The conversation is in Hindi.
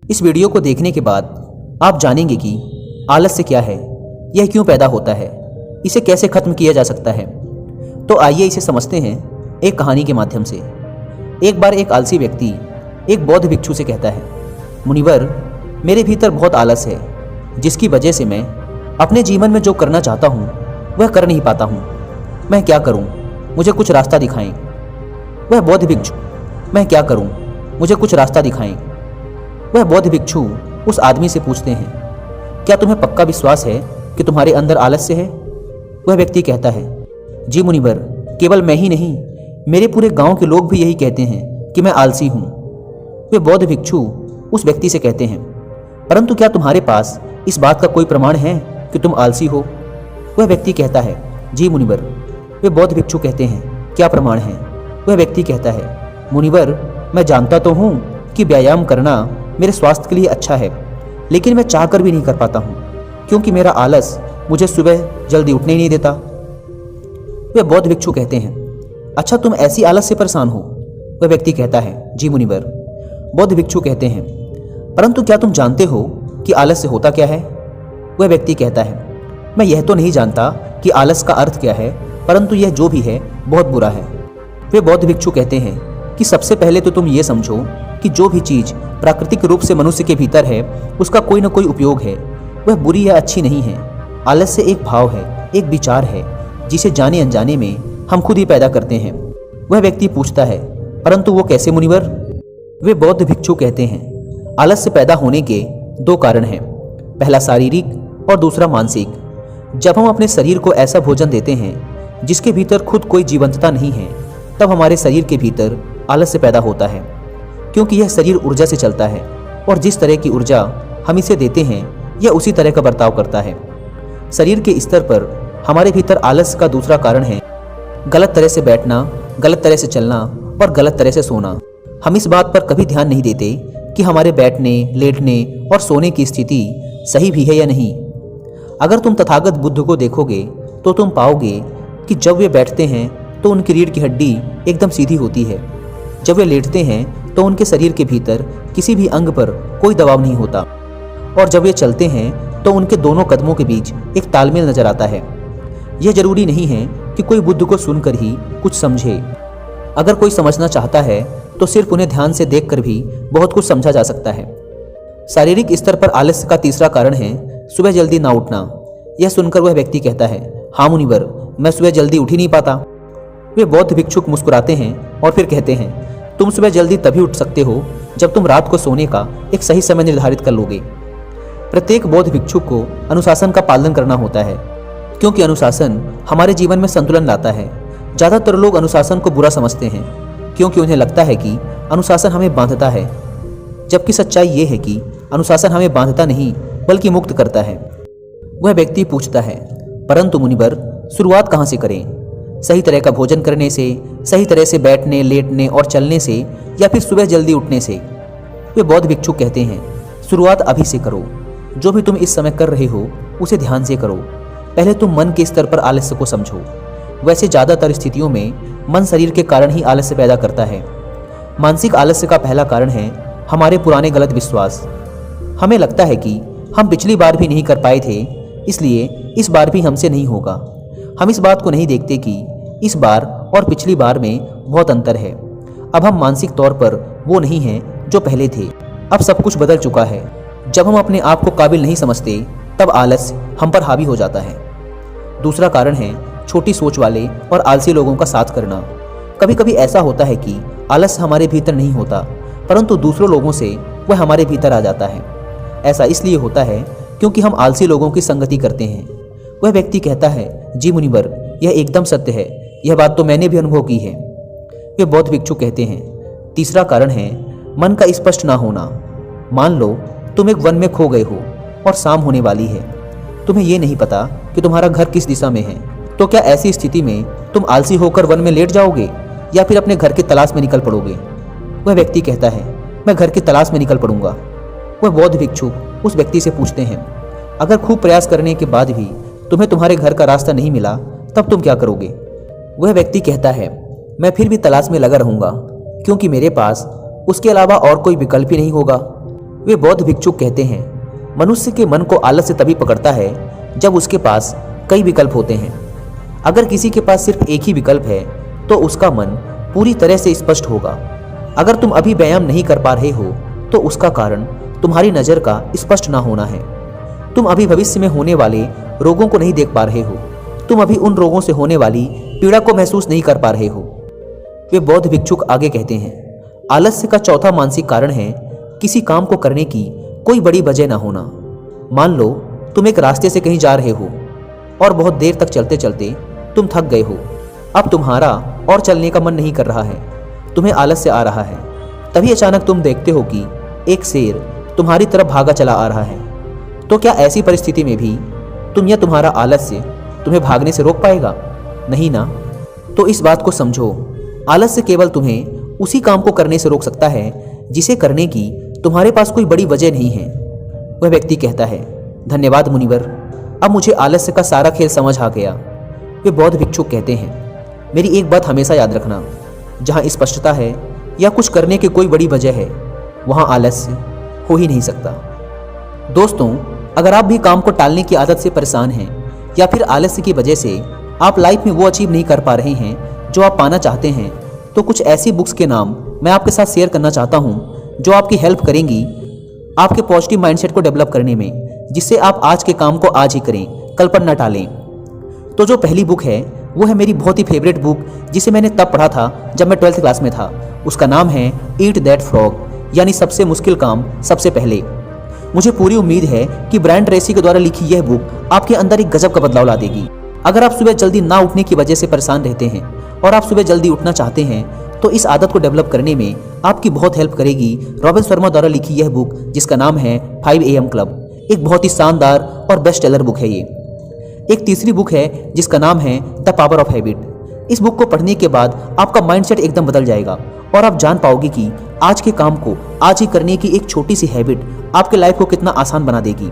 इस वीडियो को देखने के बाद आप जानेंगे कि आलस्य क्या है, यह क्यों पैदा होता है, इसे कैसे खत्म किया जा सकता है। तो आइए इसे समझते हैं एक कहानी के माध्यम से। एक बार एक आलसी व्यक्ति एक बौद्ध भिक्षु से कहता है, मुनिवर, मेरे भीतर बहुत आलस है, जिसकी वजह से मैं अपने जीवन में जो करना चाहता हूँ वह कर नहीं पाता हूँ। मैं क्या करूँ, मुझे कुछ रास्ता दिखाएं। वह बौद्ध भिक्षु, मैं क्या करूँ, मुझे कुछ रास्ता दिखाएं। वह बौद्ध भिक्षु उस आदमी से पूछते हैं, क्या तुम्हें पक्का विश्वास है कि तुम्हारे अंदर आलस्य है? वह व्यक्ति कहता है, जी मुनिवर, केवल मैं ही नहीं, मेरे पूरे गांव के लोग भी यही कहते हैं कि मैं आलसी हूँ। वे बौद्ध भिक्षु उस व्यक्ति से कहते हैं, परंतु क्या तुम्हारे पास इस बात का कोई प्रमाण है कि तुम आलसी हो? वह व्यक्ति कहता है, जी मुनिवर। वे बौद्ध भिक्षु कहते हैं, क्या प्रमाण है? वह व्यक्ति कहता है, मुनिवर, मैं जानता तो हूँ कि व्यायाम करना मेरे स्वास्थ्य के लिए अच्छा है, लेकिन मैं चाहकर भी नहीं कर पाता हूँ, क्योंकि मेरा आलस मुझे सुबह जल्दी उठने ही नहीं देता। वे बौद्ध भिक्षु कहते हैं, अच्छा, तुम ऐसी आलस से परेशान हो? वह व्यक्ति कहता है, जी मुनिवर। बौद्ध भिक्षु कहते हैं, परंतु क्या तुम जानते हो कि आलस्य होता क्या है? वह व्यक्ति कहता है, मैं यह तो नहीं जानता कि आलस का अर्थ क्या है, परंतु यह जो भी है बहुत बुरा है। वे बौद्ध भिक्षु कहते हैं कि सबसे पहले तो तुम ये समझो कि जो भी चीज प्राकृतिक रूप से मनुष्य के भीतर है उसका कोई न कोई उपयोग है, वह बुरी या अच्छी नहीं है। आलस्य एक भाव है, एक विचार है, जिसे जाने अनजाने में हम खुद ही पैदा करते हैं। वह व्यक्ति पूछता है, परंतु वो कैसे मुनिवर? वे बौद्ध भिक्षु कहते हैं, आलस्य पैदा होने के दो कारण हैं, पहला शारीरिक और दूसरा मानसिक। जब हम अपने शरीर को ऐसा भोजन देते हैं जिसके भीतर खुद कोई जीवंतता नहीं है, तब हमारे शरीर के भीतर आलस्य पैदा होता है, क्योंकि यह शरीर ऊर्जा से चलता है और जिस तरह की ऊर्जा हम इसे देते हैं यह उसी तरह का बर्ताव करता है। शरीर के स्तर पर हमारे भीतर आलस्य का दूसरा कारण है गलत तरह से बैठना, गलत तरह से चलना और गलत तरह से सोना। हम इस बात पर कभी ध्यान नहीं देते कि हमारे बैठने, लेटने और सोने की स्थिति सही भी है या नहीं। अगर तुम तथागत बुद्ध को देखोगे तो तुम पाओगे कि जब वे बैठते हैं तो उनकी रीढ़ की हड्डी एकदम सीधी होती है, जब वे लेटते हैं तो उनके शरीर के भीतर किसी भी अंग पर कोई दबाव नहीं होता, और जब वे चलते हैं तो उनके दोनों कदमों के बीच एक तालमेल नजर आता है। यह जरूरी नहीं है कि कोई बुद्ध को सुनकर ही कुछ समझे। अगर कोई समझना चाहता है तो सिर्फ उन्हें ध्यान से देखकर भी बहुत कुछ समझा जा सकता है। शारीरिक स्तर पर आलस्य का तीसरा कारण है सुबह जल्दी ना उठना। यह सुनकर वह व्यक्ति कहता है, हाँ मुनिवर, मैं सुबह जल्दी उठ ही नहीं पाता। वे बौद्ध भिक्षुक मुस्कुराते हैं और फिर कहते हैं, तुम सुबह जल्दी तभी उठ सकते हो जब तुम रात को सोने का एक सही समय निर्धारित कर लोगे। प्रत्येक बौद्ध भिक्षुक को अनुशासन का पालन करना होता है, क्योंकि अनुशासन हमारे जीवन में संतुलन लाता है। ज़्यादातर लोग अनुशासन को बुरा समझते हैं, क्योंकि उन्हें लगता है कि अनुशासन हमें बांधता है, जबकि सच्चाई ये है कि अनुशासन हमें बांधता नहीं बल्कि मुक्त करता है। वह व्यक्ति पूछता है, परंतु मुनिवर, शुरुआत कहाँ से करें? सही तरह का भोजन करने से, सही तरह से बैठने, लेटने और चलने से, या फिर सुबह जल्दी उठने से? वे बौद्ध भिक्षु कहते हैं, शुरुआत अभी से करो। जो भी तुम इस समय कर रहे हो उसे ध्यान से करो। पहले तुम मन के स्तर पर आलस्य को समझो। वैसे ज़्यादातर स्थितियों में मन शरीर के कारण ही आलस्य पैदा करता है। मानसिक आलस्य का पहला कारण है हमारे पुराने गलत विश्वास। हमें लगता है कि हम पिछली बार भी नहीं कर पाए थे, इसलिए इस बार भी हमसे नहीं होगा। हम इस बात को नहीं देखते कि इस बार और पिछली बार में बहुत अंतर है। अब हम मानसिक तौर पर वो नहीं हैं जो पहले थे। अब सब कुछ बदल चुका है। जब हम अपने आप को काबिल नहीं समझते तब आलस हम पर हावी हो जाता है। दूसरा कारण है छोटी सोच वाले और आलसी लोगों का साथ करना। कभी कभी ऐसा होता है कि आलस हमारे भीतर नहीं होता, परंतु दूसरों लोगों से वह हमारे भीतर आ जाता है। ऐसा इसलिए होता है क्योंकि हम आलसी लोगों की संगति करते हैं। वह व्यक्ति कहता है, जी मुनिवर, यह एकदम सत्य है, यह बात तो मैंने भी अनुभव की है। वे बौद्ध भिक्षु कहते हैं, तीसरा कारण है मन का स्पष्ट ना होना। मान लो तुम एक वन में खो गए हो और शाम होने वाली है। तुम्हें यह नहीं पता कि तुम्हारा घर किस दिशा में है, तो क्या ऐसी स्थिति में तुम आलसी होकर वन में लेट जाओगे या फिर अपने घर की तलाश में निकल पड़ोगे? वह व्यक्ति कहता है, मैं घर की तलाश में निकल पड़ूंगा। वह बौद्ध भिक्षु उस व्यक्ति से पूछते हैं, अगर खूब प्रयास करने के बाद भी तुम्हें तुम्हारे घर का रास्ता नहीं मिला तब तुम क्या करोगे? वह व्यक्ति कहता है, मैं फिर भी तलाश में लगा रहूंगा, क्योंकि मेरे पास उसके अलावा और कोई विकल्प ही नहीं होगा। वे बौद्ध भिक्षुक कहते हैं, मनुष्य के मन को आलस्य तभी पकड़ता है जब उसके पास कई विकल्प होते हैं। अगर किसी के पास सिर्फ एक ही विकल्प है तो उसका मन पूरी तरह से स्पष्ट होगा। अगर तुम अभी व्यायाम नहीं कर पा रहे हो तो उसका कारण तुम्हारी नज़र का स्पष्ट ना होना है। तुम अभी भविष्य में होने वाले रोगों को नहीं देख पा रहे हो। तुम अभी उन रोगों से होने वाली पीड़ा को महसूस नहीं कर पा रहे हो। वे बौद्ध भिक्षुक आगे कहते हैं, आलस्य का चौथा मानसिक कारण है किसी काम को करने की कोई बड़ी वजह ना होना। मान लो तुम एक रास्ते से कहीं जा रहे हो और बहुत देर तक चलते चलते तुम थक गए हो। अब तुम्हारा और चलने का मन नहीं कर रहा है, तुम्हें आलस्य आ रहा है। तभी अचानक तुम देखते हो कि एक शेर तुम्हारी तरफ भागा चला आ रहा है। तो क्या ऐसी परिस्थिति में भी तुम या तुम्हारा आलस्य तुम्हें भागने से रोक पाएगा? नहीं ना। तो इस बात को समझो, आलस्य केवल तुम्हें उसी काम को करने से रोक सकता है जिसे करने की तुम्हारे पास कोई बड़ी वजह नहीं है। वह व्यक्ति कहता है, धन्यवाद मुनिवर, अब मुझे आलस्य का सारा खेल समझ आ गया। वे बौद्ध भिक्षुक कहते हैं, मेरी एक बात हमेशा याद रखना, जहाँ स्पष्टता है या कुछ करने की कोई बड़ी वजह है वहाँ आलस्य हो ही नहीं सकता। दोस्तों, अगर आप भी काम को टालने की आदत से परेशान हैं या फिर आलस्य की वजह से आप लाइफ में वो अचीव नहीं कर पा रहे हैं जो आप पाना चाहते हैं, तो कुछ ऐसी बुक्स के नाम मैं आपके साथ शेयर करना चाहता हूँ जो आपकी हेल्प करेंगी आपके पॉजिटिव माइंडसेट को डेवलप करने में, जिससे आप आज के काम को आज ही करें, कल पर न टालें। तो जो पहली बुक है वो है मेरी बहुत ही फेवरेट बुक, जिसे मैंने तब पढ़ा था जब मैं 12th क्लास में था। उसका नाम है ईट दैट फ्रॉग, यानी सबसे मुश्किल काम सबसे पहले। मुझे पूरी उम्मीद है कि ब्रायन ट्रेसी के द्वारा लिखी यह बुक आपके अंदर एक गजब का बदलाव ला देगी। अगर आप सुबह जल्दी ना उठने की वजह से परेशान रहते हैं और आप सुबह जल्दी उठना चाहते हैं तो इस आदत को डेवलप करने में आपकी बहुत हेल्प करेगी रॉबिन शर्मा द्वारा लिखी यह बुक, जिसका नाम है 5 AM क्लब। एक बहुत ही शानदार और बेस्ट सेलर बुक है ये। एक तीसरी बुक है जिसका नाम है द पावर ऑफ हैबिट। इस बुक को पढ़ने के बाद आपका माइंडसेट एकदम बदल जाएगा और आप जान पाओगे कि आज के काम को आज ही करने की एक छोटी सी हैबिट आपके लाइफ को कितना आसान बना देगी।